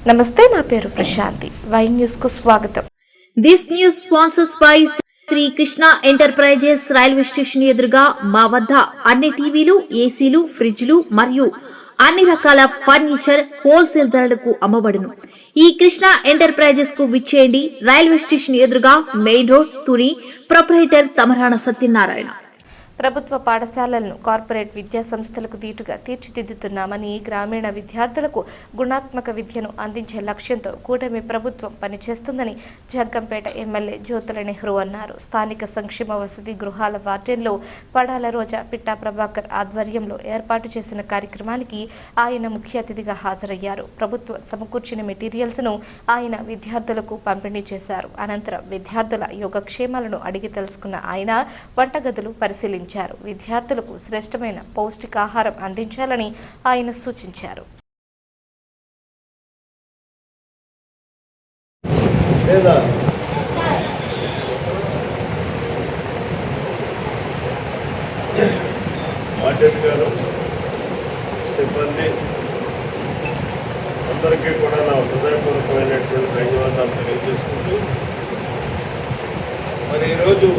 నమస్తే, నా పేరు ప్రశాంతి. వై న్యూస్ కు స్వాగతం. This news sponsors by Shri Krishna enterprises. Railway station ఎదురుగా మా వద్ద అన్ని టీవీలు, ఏసీలు, ఫ్రిడ్జ్లు మరియు అన్ని రకాల ఫర్నిచర్ హోల్సేల్ ధరలకు అమ్మబడును. ఈ కృష్ణ ఎంటర్ప్రైజెస్ కు విచ్చేయండి. రైల్వే స్టేషన్ ఎదురుగా, main road, Tuni. Proprietor Tamarana Satyanarayana. ప్రభుత్వ పాఠశాలలను కార్పొరేట్ విద్యా సంస్థలకు దీటుగా తీర్చిదిద్దుతున్నామని, గ్రామీణ విద్యార్థులకు గుణాత్మక విద్యను అందించే లక్ష్యంతో కూటమి ప్రభుత్వం పనిచేస్తుందని జగ్గంపేట ఎమ్మెల్యే జ్యోతుల నెహ్రూ అన్నారు. స్థానిక సంక్షేమ వసతి గృహాల వార్డెన్లో పడాల రోజా, పిట్టా ప్రభాకర్ ఆధ్వర్యంలో ఏర్పాటు చేసిన కార్యక్రమానికి ఆయన ముఖ్య అతిథిగా హాజరయ్యారు. ప్రభుత్వం సమకూర్చిన మెటీరియల్స్ను ఆయన విద్యార్థులకు పంపిణీ చేశారు. అనంతరం విద్యార్థుల యోగక్షేమాలను అడిగి తెలుసుకున్న ఆయన వంటగదులు పరిశీలించారు. విద్యార్థులకు శ్రేష్టమైన పౌష్టికాహారం అందించాలని ఆయన సూచించారు. సిబ్బంది అందరికీ కూడా నా హృదయపూర్వకమైనటువంటి ధన్యవాదాలు తెలియజేసుకుంటూ, మరి ఈరోజు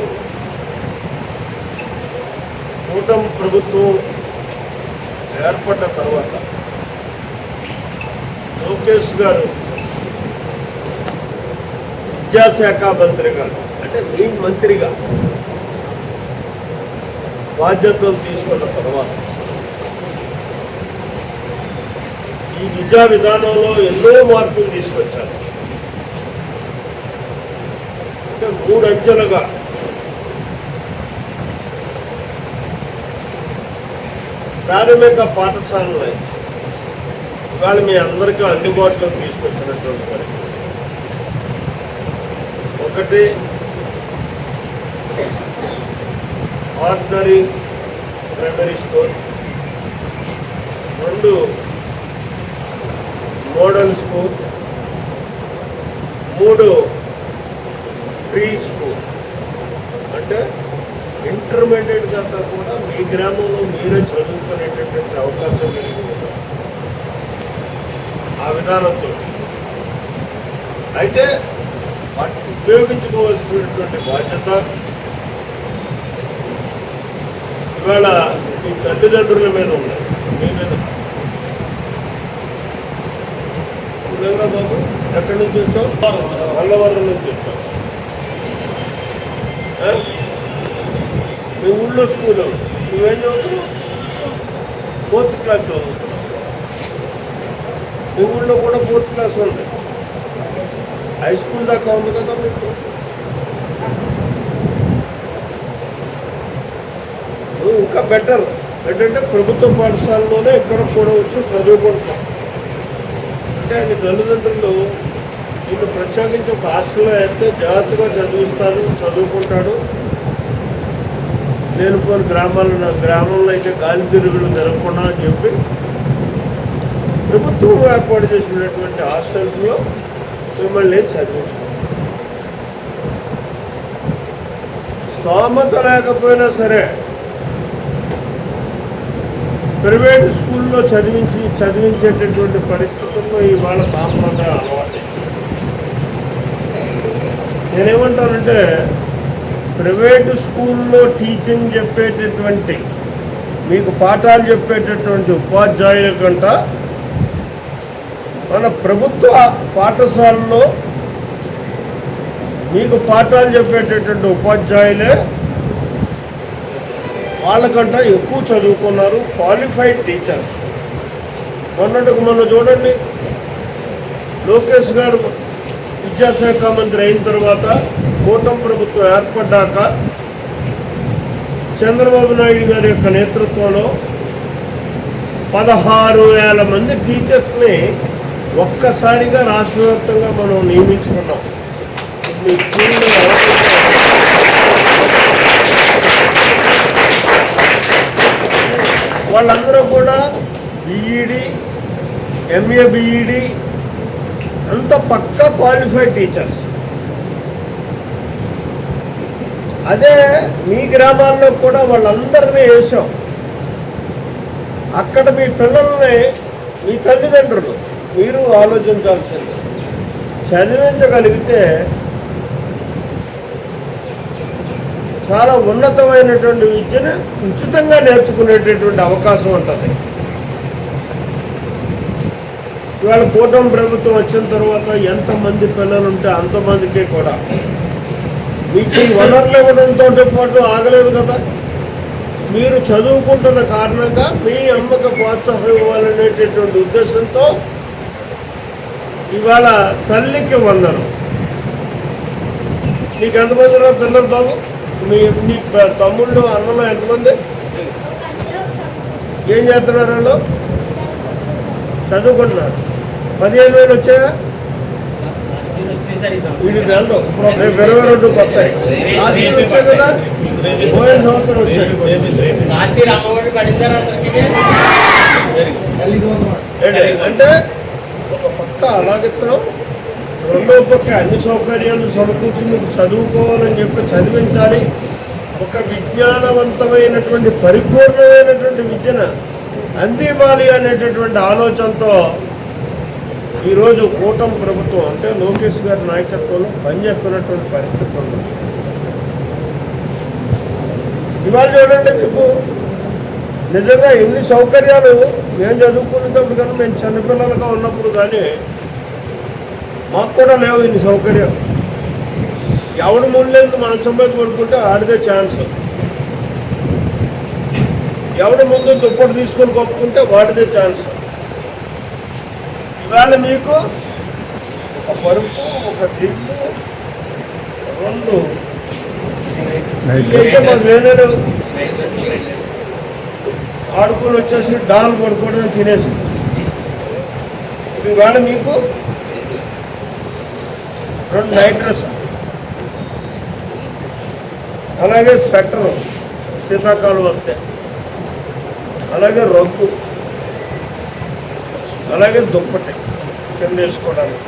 కూటమి ప్రభుత్వం ఏర్పడ్డ తర్వాత లోకేష్ గారు విద్యాశాఖ మంత్రిగా, అంటే మెయిన్ మంత్రిగా బాధ్యతలు తీసుకున్న తర్వాత ఈ విద్యా విధానంలో ఎన్నో మార్పులు తీసుకొచ్చారు. అంటే 3 అంచెలుగా ప్రాథమిక పాఠశాలలో ఇవాళ మీ అందరికీ అందుబాటులోకి తీసుకొచ్చినటువంటి పరిస్థితి. ఒకటి ordinary primary school, 2 model school, 3 free school. అంటే ఇంటర్మీడియట్ దాకా కూడా మీ గ్రామంలో మీరే చదువుకునేటటువంటి అవకాశం కలిగి ఉన్నారు ఆ విధానంతో. అయితే వాటిని ఉపయోగించుకోవాల్సినటువంటి బాధ్యత ఇవాళ మీ తల్లిదండ్రుల మీద ఉన్నాయి, మీ మీద. బాబు ఎక్కడి నుంచి వచ్చావు? మల్లవరం నుంచి వచ్చావు. మీ ఊళ్ళో స్కూల్ నువ్వేం చదువుతున్నావు? 4th క్లాస్ చదువుతున్నావు. మీ ఊళ్ళో కూడా 4th క్లాస్ ఉంది. హై స్కూల్ దాకా ఉంది కదా మీకు. నువ్వు ఇంకా బెటర్ ఏంటంటే ప్రభుత్వ పాఠశాలలోనే ఎక్కడ కూడా వచ్చి చదువుకుంటాం. అంటే ఆయన తల్లిదండ్రులు నీకు ప్రత్యేకించి ఒక హాస్టల్లో అయితే జాగ్రత్తగా చదివిస్తాను, చదువుకుంటాడు. నేను కొన్ని గ్రామంలో అయితే గాలి తిరుగులు జరగకుండా అని చెప్పి ప్రభుత్వం ఏర్పాటు చేసినటువంటి హాస్టల్స్లో మిమ్మల్ని చదివించారు. స్తోమత లేకపోయినా సరే ప్రైవేట్ స్కూల్లో చదివించేటటువంటి పరిస్థితుల్లో ఇవాళ సాంప్రదాయ అలవాటు. నేనేమంటానంటే ప్రైవేటు స్కూల్లో టీచింగ్ చెప్పేటటువంటి, మీకు పాఠాలు చెప్పేటటువంటి ఉపాధ్యాయుల కంట మన ప్రభుత్వ పాఠశాలలో మీకు పాఠాలు చెప్పేటటువంటి ఉపాధ్యాయులే వాళ్ళకంట ఎక్కువ చదువుకున్నారు, క్వాలిఫైడ్ టీచర్స్. మొన్న చూడండి, లోకేష్ గారు విద్యాశాఖ మంత్రి అయిన తర్వాత కూటమి ప్రభుత్వం ఏర్పడ్డాక చంద్రబాబు నాయుడు గారి యొక్క నేతృత్వంలో 16,000 మంది టీచర్స్ని ఒక్కసారిగా రాష్ట్ర వ్యాప్తంగా మనం నియమించుకున్నాం. మీ స్కూల్లో వాళ్ళందరూ కూడా బీఈడి, ఎంఏ బీఈడి అంత పక్కా క్వాలిఫైడ్ టీచర్స్. అదే మీ గ్రామాల్లో కూడా వాళ్ళందరినీ వేసాం. అక్కడ మీ పిల్లల్ని మీ తల్లిదండ్రులు మీరు ఆలోచించాల్సింది. చదివించగలిగితే చాలా ఉన్నతమైనటువంటి విద్యను ఉచితంగా నేర్చుకునేటటువంటి అవకాశం ఉంటుంది. ఇవాళ కూటమి ప్రభుత్వం వచ్చిన తర్వాత ఎంతమంది పిల్లలు ఉంటే అంతమందికి కూడా మీకు ఈ వనరులు ఇవ్వడంతో పాటు ఆగలేదు కదా. మీరు చదువుకుంటున్న కారణంగా మీ అమ్మకు ప్రోత్సాహం ఇవ్వాలనేటటువంటి ఉద్దేశంతో ఇవాళ తల్లికి వందనం. నీకు ఎంతమంది రా పిల్లలు బాబు? నీ తమ్ముళ్ళు అన్నలు ఎంతమంది? ఏం చేస్తున్నారు వాళ్ళు? చదువుకుంటున్నారు. 15,000 వచ్చాయా? వీడికి వెళ్ళదు. రేపు 22 కొత్తాయి. వచ్చాయి కదా, పోయిన సంవత్సరం వచ్చాయి. అంటే ఒక పక్క అలాగిస్తున్నాం, రెండో పక్క అన్ని సౌకర్యాలు సమకూర్చి మీకు చదువుకోవాలని చెప్పి చదివించాలి. ఒక విజ్ఞానవంతమైనటువంటి పరిపూర్ణమైనటువంటి విద్యను అందివ్వాలి అనేటటువంటి ఆలోచనతో ఈరోజు కూటమి ప్రభుత్వం అంటే లోకేష్ గారి నాయకత్వంలో పనిచేస్తున్నటువంటి పరిస్థితి ఉంది. ఇవాళ చూడండి, మీకు నిజంగా ఎన్ని సౌకర్యాలు మేము చదువుకునేటప్పుడు కానీ, మేము చిన్నపిల్లలుగా ఉన్నప్పుడు కానీ మాకు కూడా లేవు ఇన్ని సౌకర్యాలు. ఎవడు ముందు మనం సంపాది పడుకుంటే ఆడిదే ఛాన్స్, ఎవడి ముందు దుప్పటి తీసుకొని కొట్టుకుంటే వాడిదే ఛాన్స్. ఇవాళ మీకు ఒక పరుపు, ఒక దింపు, 2 లేనలు ఆడుకొని వచ్చేసి డాల్ పడుకోవడం తినేసి, ఇవాళ మీకు 2 నైట్ డ్రెస్, అలాగే స్వెటర్ శీతాకాలం వస్తే, అలాగే రగ్గు, అలాగే దుప్పటి కింద వేసుకోవడానికి.